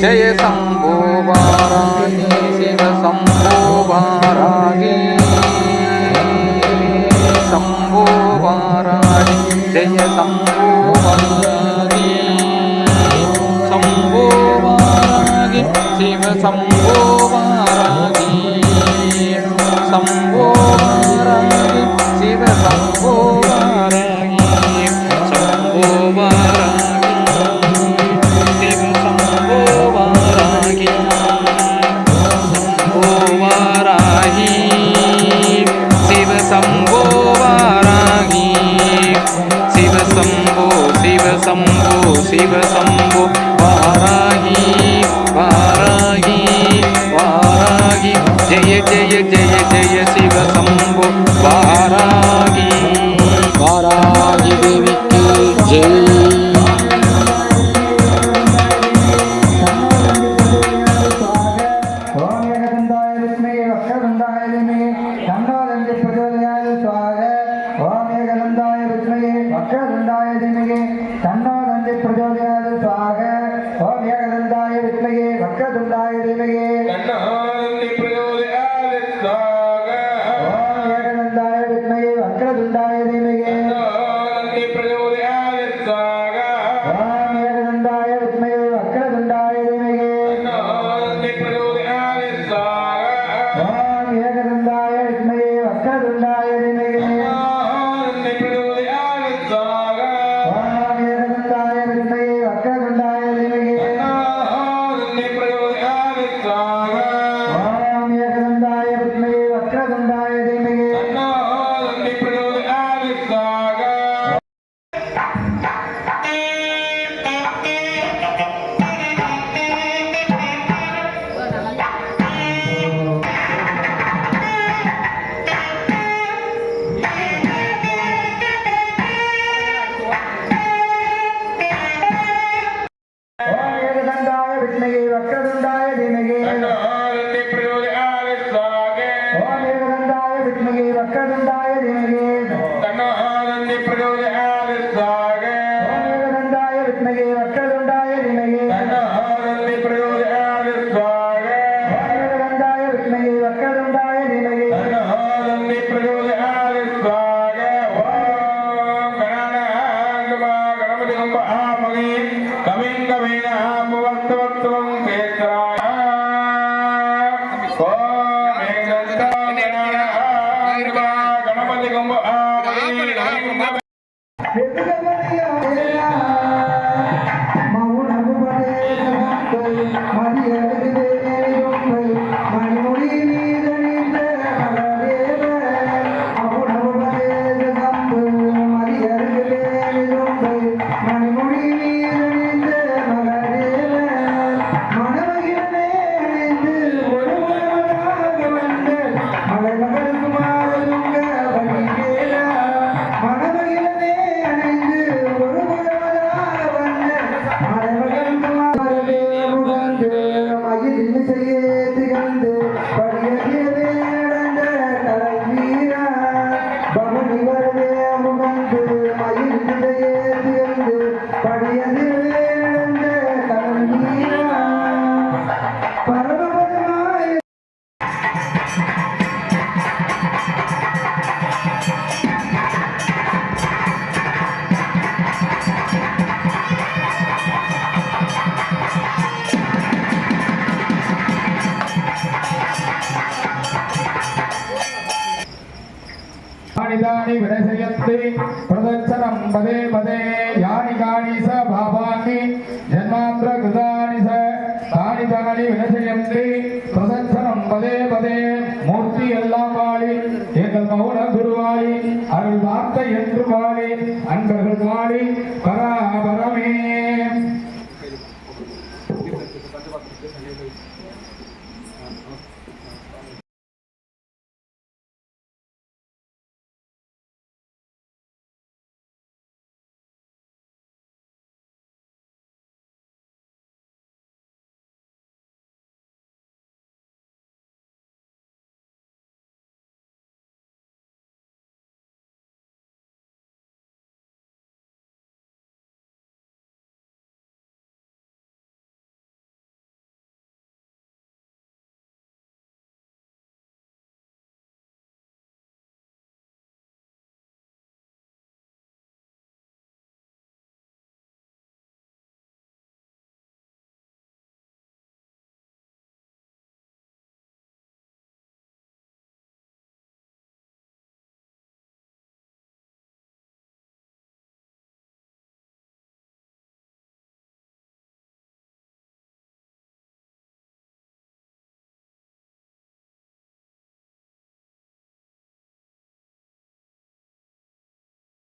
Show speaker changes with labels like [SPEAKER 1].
[SPEAKER 1] जय शंभो वाराही शिव शंभो वाराही शंभो वाराही जय शंभो वाराही शंभो वाराही शिव शंभो वाराही शंभो वाराही शिव शंभो वाराही शंभो वाराही शिव शंभो वाराही शिव शंभो शिव शंभो शिव शंभो वाराही वाराही वाराही जय जय जय जय शिव शंभो वाराही वाराही देवी की जय।
[SPEAKER 2] प्रदक्षिणं पदे पदे यानि कानि स भावानि जन्मांतर कृतानि स तानि तानि विनशयन्ति प्रदक्षिणं पदे पदे मूर्ति எல்லாம் வாழி எங்கள் மௌன குருவாழி அருள் வார்த்தை என்று வாழி அன்பர்கள் வாழி பரா பரா